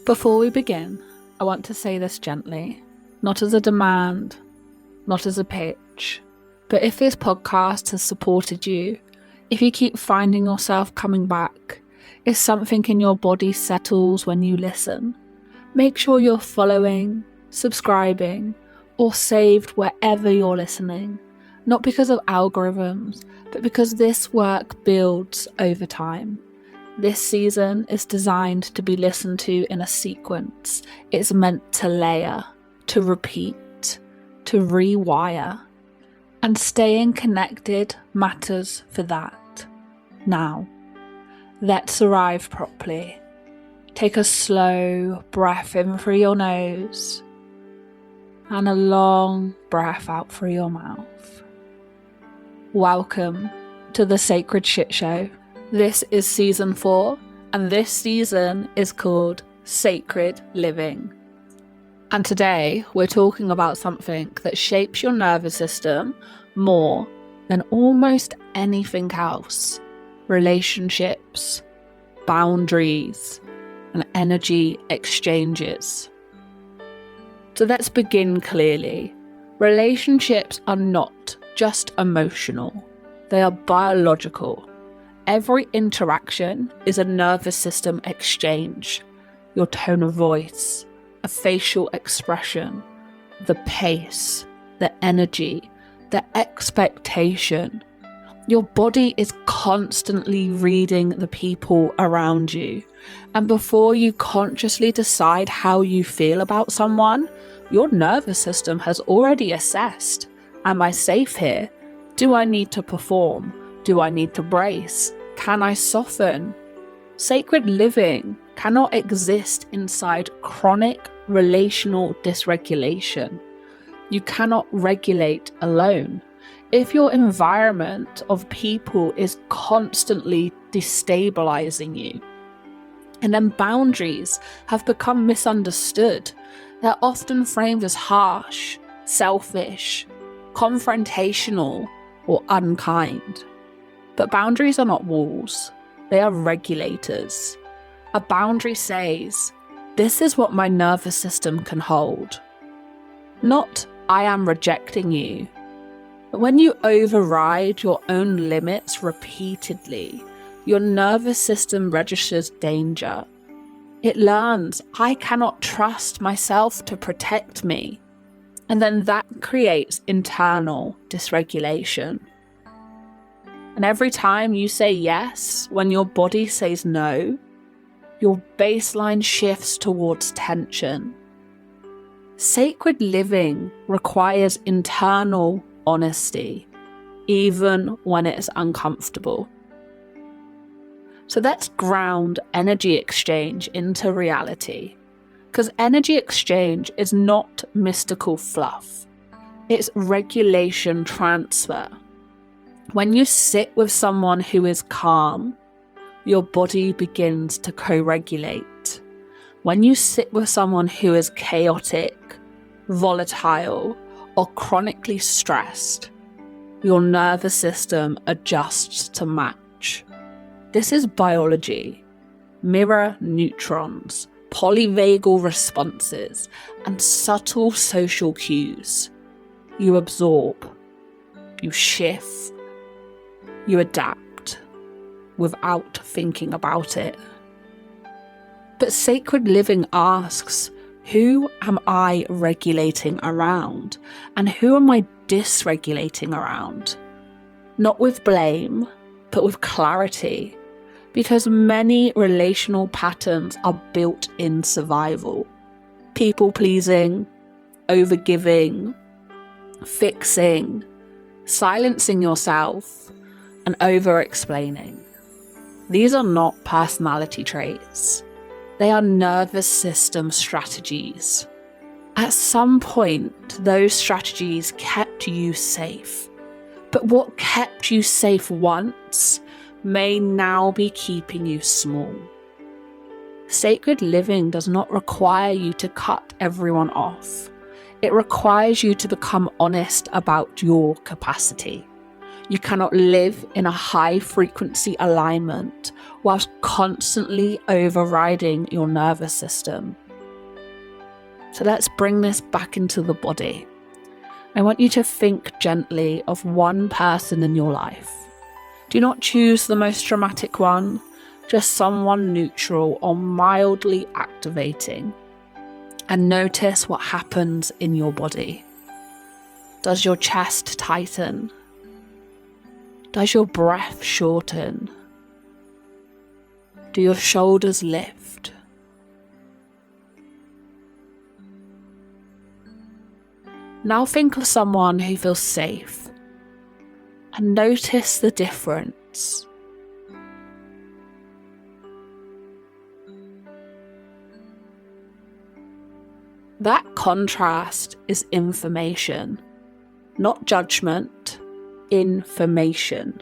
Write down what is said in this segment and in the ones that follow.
Before we begin, I want to say this gently, not as a demand, not as a pitch, but if this podcast has supported you, if you keep finding yourself coming back, if something in your body settles when you listen, make sure you're following, subscribing, or saved wherever you're listening, not because of algorithms, but because this work builds over time. This season is designed to be listened to in a sequence. It's meant to layer, to repeat, to rewire. And staying connected matters for that. Now, let's arrive properly. Take a slow breath in through your nose and a long breath out through your mouth. Welcome to the Sacred Shit Show. This is season 4, and this season is called Sacred Living. And today we're talking about something that shapes your nervous system more than almost anything else: relationships, boundaries, and energy exchanges. So let's begin clearly. Relationships are not just emotional, they are biological. Every interaction is a nervous system exchange. Your tone of voice, a facial expression, the pace, the energy, the expectation. Your body is constantly reading the people around you. And before you consciously decide how you feel about someone, your nervous system has already assessed, am I safe here? Do I need to perform? Do I need to brace? Can I soften? Sacred living cannot exist inside chronic relational dysregulation. You cannot regulate alone. If your environment of people is constantly destabilizing you, and then boundaries have become misunderstood, they're often framed as harsh, selfish, confrontational, or unkind. But boundaries are not walls, they are regulators. A boundary says, this is what my nervous system can hold. Not, I am rejecting you. But when you override your own limits repeatedly, your nervous system registers danger. It learns, I cannot trust myself to protect me. And then that creates internal dysregulation. And every time you say yes when your body says no, your baseline shifts towards tension. Sacred living requires internal honesty, even when it is uncomfortable. So let's ground energy exchange into reality, because energy exchange is not mystical fluff. It's regulation transfer. When you sit with someone who is calm, your body begins to co-regulate. When you sit with someone who is chaotic, volatile, or chronically stressed, your nervous system adjusts to match. This is biology. Mirror neutrons, polyvagal responses, and subtle social cues. You absorb, you shift, you adapt without thinking about it. But sacred living asks, who am I regulating around? And who am I dysregulating around? Not with blame, but with clarity. Because many relational patterns are built in survival. People pleasing, overgiving, fixing, silencing yourself, and over-explaining. These are not personality traits. They are nervous system strategies. At some point, those strategies kept you safe. But what kept you safe once may now be keeping you small. Sacred living does not require you to cut everyone off. It requires you to become honest about your capacity. You cannot live in a high frequency alignment whilst constantly overriding your nervous system. So let's bring this back into the body. I want you to think gently of one person in your life. Do not choose the most dramatic one, just someone neutral or mildly activating. And notice what happens in your body. Does your chest tighten? Does your breath shorten? Do your shoulders lift? Now think of someone who feels safe and notice the difference. That contrast is information, not judgment, information.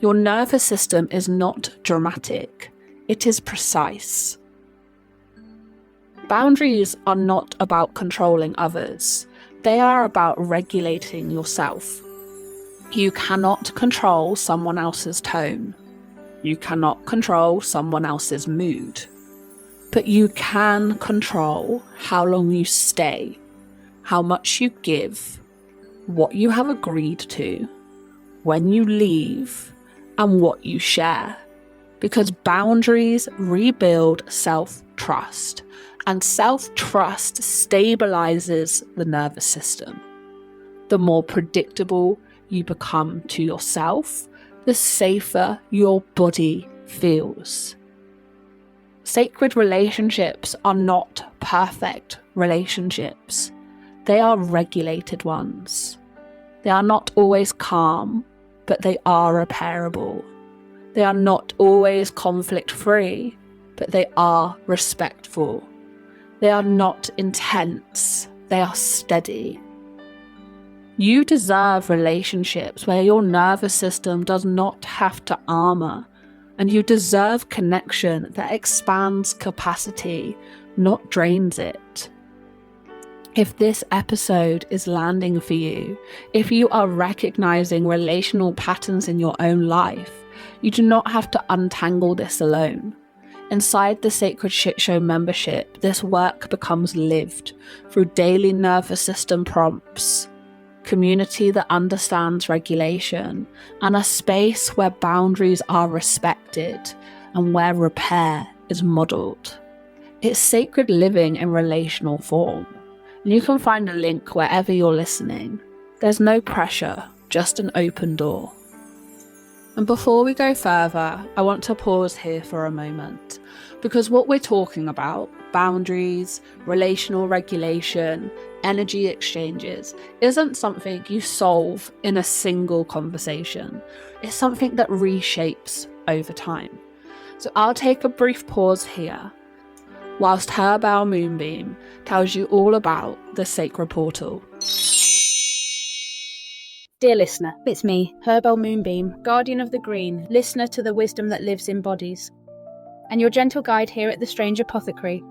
Your nervous system is not dramatic, it is precise. Boundaries are not about controlling others. They are about regulating yourself. You cannot control someone else's tone. You cannot control someone else's mood. But you can control how long you stay, how much you give, what you have agreed to, when you leave, and what you share. Because boundaries rebuild self-trust. And self-trust stabilizes the nervous system. The more predictable you become to yourself, the safer your body feels. Sacred relationships are not perfect relationships. They are regulated ones. They are not always calm, but they are repairable. They are not always conflict-free, but they are respectful. They are not intense, they are steady. You deserve relationships where your nervous system does not have to armor, and you deserve connection that expands capacity, not drains it. If this episode is landing for you, if you are recognizing relational patterns in your own life, you do not have to untangle this alone. Inside the Sacred Shit Show membership, this work becomes lived through daily nervous system prompts, community that understands regulation, and a space where boundaries are respected and where repair is modelled. It's sacred living in relational form, and you can find a link wherever you're listening. There's no pressure, just an open door. And before we go further, I want to pause here for a moment, because what we're talking about, boundaries, relational regulation, energy exchanges, isn't something you solve in a single conversation. It's something that reshapes over time. So I'll take a brief pause here, whilst Herbal Moonbeam tells you all about the Sacred Portal. Dear listener, it's me, Herbal Moonbeam, guardian of the green, listener to the wisdom that lives in bodies, and your gentle guide here at the Strange Apothecary.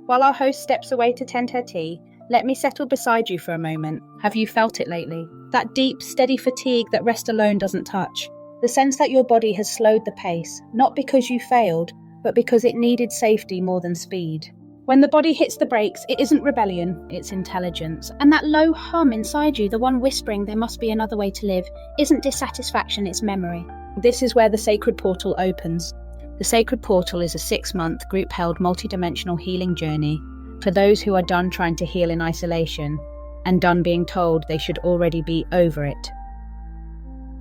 While our host steps away to tend her tea, let me settle beside you for a moment. Have you felt it lately? That deep, steady fatigue that rest alone doesn't touch. The sense that your body has slowed the pace, not because you failed, but because it needed safety more than speed. When the body hits the brakes, it isn't rebellion, it's intelligence. And that low hum inside you, the one whispering there must be another way to live, isn't dissatisfaction, it's memory. This is where the Sacred Portal opens. The Sacred Portal is a 6-month group-held multidimensional healing journey for those who are done trying to heal in isolation and done being told they should already be over it.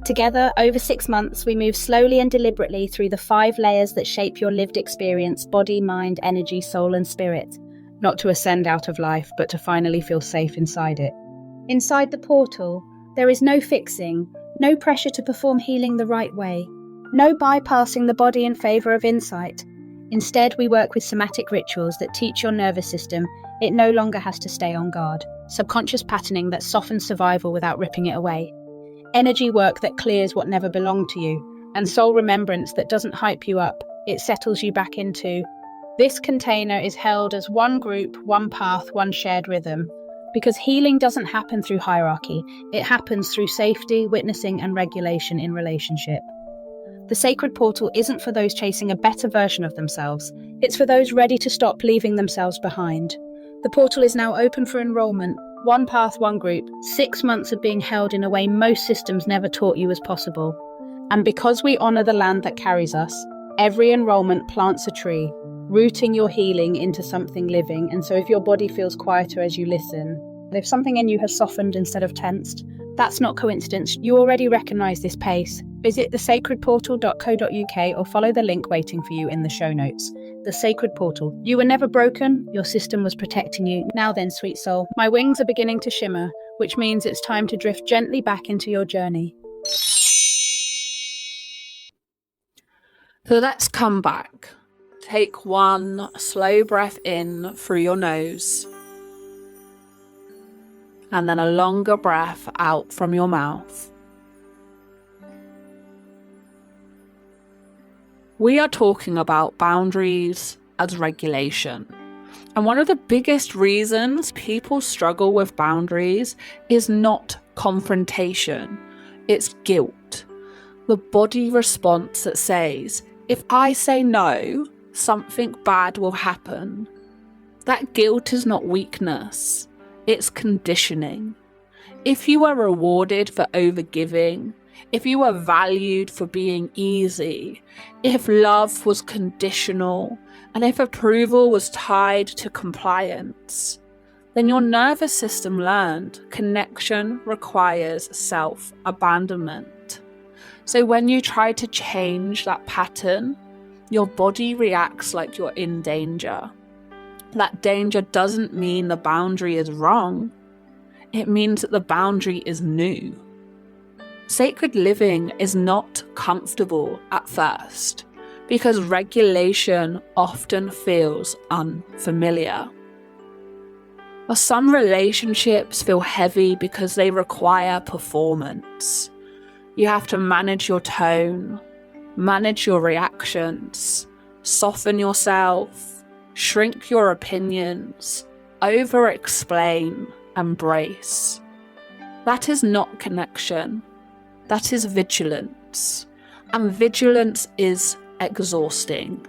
Together, over 6 months, we move slowly and deliberately through the 5 layers that shape your lived experience: body, mind, energy, soul, and spirit. Not to ascend out of life, but to finally feel safe inside it. Inside the portal, there is no fixing, no pressure to perform healing the right way, no bypassing the body in favour of insight. Instead, we work with somatic rituals that teach your nervous system it no longer has to stay on guard, subconscious patterning that softens survival without ripping it away, energy work that clears what never belonged to you, and soul remembrance that doesn't hype you up, it settles you back into. This container is held as one group, one path, one shared rhythm. Because healing doesn't happen through hierarchy, it happens through safety, witnessing, and regulation in relationship. The sacred portal isn't for those chasing a better version of themselves, it's for those ready to stop leaving themselves behind. The portal is now open for enrolment. One path, one group, 6 months of being held in a way most systems never taught you was possible. And because we honour the land that carries us, every enrolment plants a tree, rooting your healing into something living. And so if your body feels quieter as you listen, if something in you has softened instead of tensed, that's not coincidence. You already recognise this pace. Visit thesacredportal.co.uk or follow the link waiting for you in the show notes. The Sacred Portal. You were never broken, your system was protecting you. Now then, sweet soul, my wings are beginning to shimmer, which means it's time to drift gently back into your journey. So let's come back. Take one slow breath in through your nose, and then a longer breath out from your mouth. We are talking about boundaries as regulation. And one of the biggest reasons people struggle with boundaries is not confrontation, it's guilt. The body response that says, if I say no, something bad will happen. That guilt is not weakness, it's conditioning. If you were rewarded for overgiving, if you were valued for being easy, if love was conditional, and if approval was tied to compliance, then your nervous system learned connection requires self-abandonment. So when you try to change that pattern, your body reacts like you're in danger. That danger doesn't mean the boundary is wrong. It means that the boundary is new. Sacred living is not comfortable at first because regulation often feels unfamiliar. But some relationships feel heavy because they require performance. You have to manage your tone, manage your reactions, soften yourself, shrink your opinions, over-explain, and brace. That is not connection. That is vigilance. And vigilance is exhausting.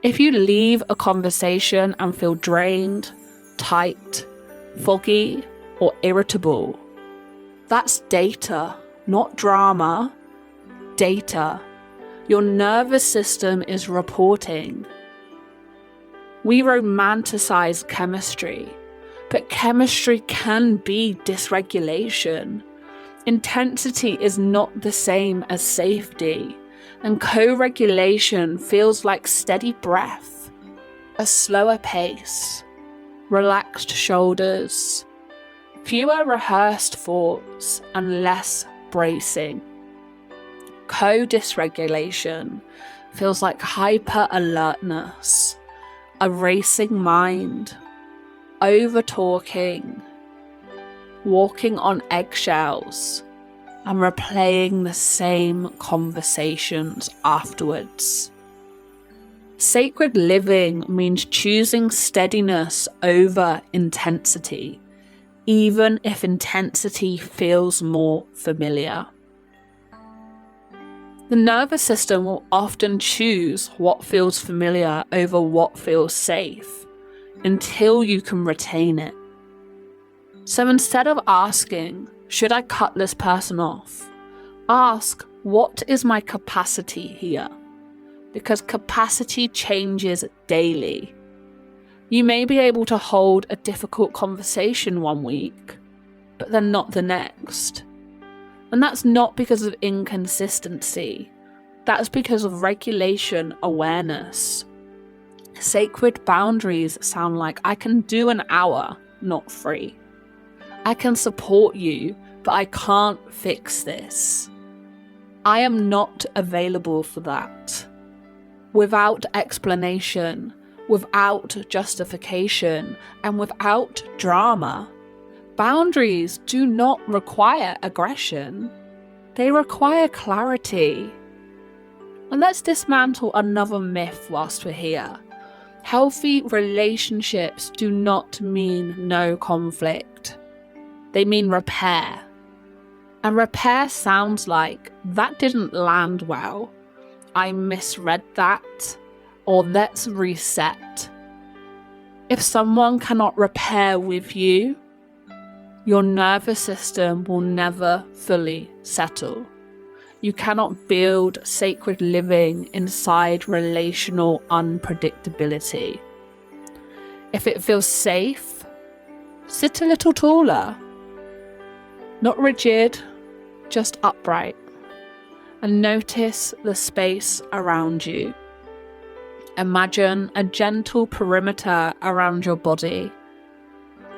If you leave a conversation and feel drained, tight, foggy, or irritable, that's data, not drama. Data. Your nervous system is reporting. We romanticize chemistry, but chemistry can be dysregulation. Intensity is not the same as safety, and co-regulation feels like steady breath, a slower pace, relaxed shoulders, fewer rehearsed thoughts, and less bracing. Co-dysregulation feels like hyper-alertness, a racing mind, over-talking, walking on eggshells, and replaying the same conversations afterwards. Sacred living means choosing steadiness over intensity, even if intensity feels more familiar. The nervous system will often choose what feels familiar over what feels safe, until you can retain it. So instead of asking, should I cut this person off? Ask, what is my capacity here? Because capacity changes daily. You may be able to hold a difficult conversation one week, but then not the next. And that's not because of inconsistency. That's because of regulation awareness. Sacred boundaries sound like I can do an hour, not 3. I can support you, but I can't fix this. I am not available for that. Without explanation, without justification, and without drama. Boundaries do not require aggression. They require clarity. And let's dismantle another myth whilst we're here. Healthy relationships do not mean no conflict. They mean repair. And repair sounds like, that didn't land well. I misread that. Or let's reset. If someone cannot repair with you, your nervous system will never fully settle. You cannot build sacred living inside relational unpredictability. If it feels safe, sit a little taller. Not rigid, just upright. And notice the space around you. Imagine a gentle perimeter around your body.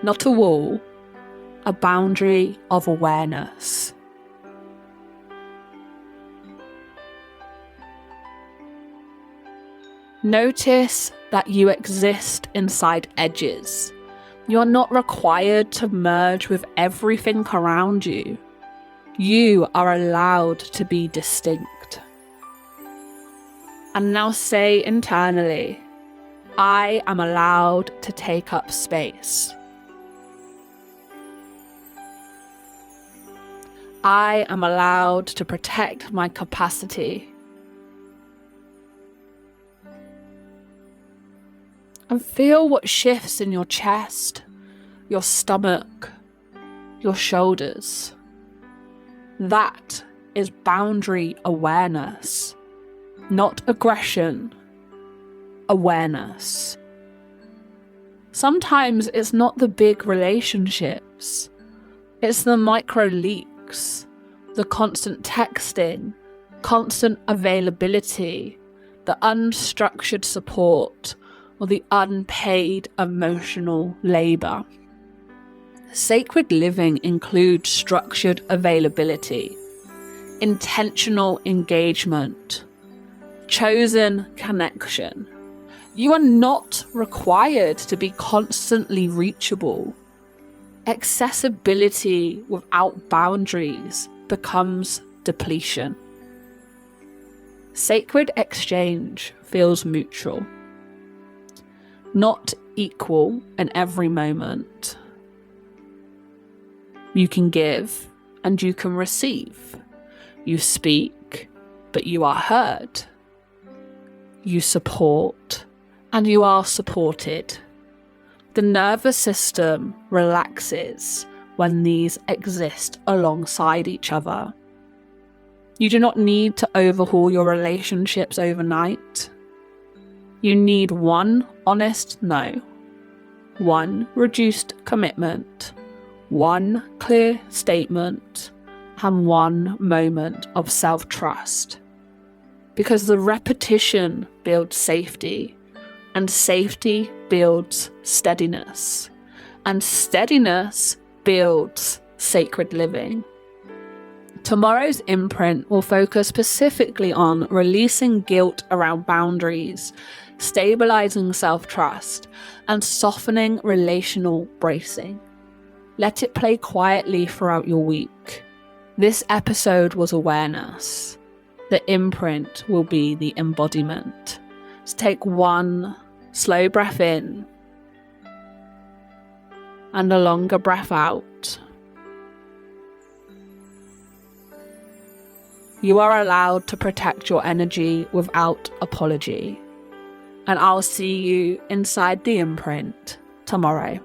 Not a wall, a boundary of awareness. Notice that you exist inside edges. You are not required to merge with everything around you. You are allowed to be distinct. And now say internally, I am allowed to take up space. I am allowed to protect my capacity. And feel what shifts in your chest, your stomach, your shoulders. That is boundary awareness, not aggression, awareness. Sometimes it's not the big relationships, it's the micro leaks, the constant texting, constant availability, the unstructured support, or the unpaid emotional labour. Sacred living includes structured availability, intentional engagement, chosen connection. You are not required to be constantly reachable. Accessibility without boundaries becomes depletion. Sacred exchange feels mutual, not equal in every moment. You can give and you can receive. You speak, but you are heard. You support and you are supported. The nervous system relaxes when these exist alongside each other. You do not need to overhaul your relationships overnight. You need one honest no, one reduced commitment, one clear statement, and one moment of self-trust. Because the repetition builds safety, and safety builds steadiness, and steadiness builds sacred living. Tomorrow's imprint will focus specifically on releasing guilt around boundaries, stabilizing self-trust, and softening relational bracing. Let it play quietly throughout your week. This episode was awareness. The imprint will be the embodiment. So take one slow breath in and a longer breath out. You are allowed to protect your energy without apology. And I'll see you inside the imprint tomorrow.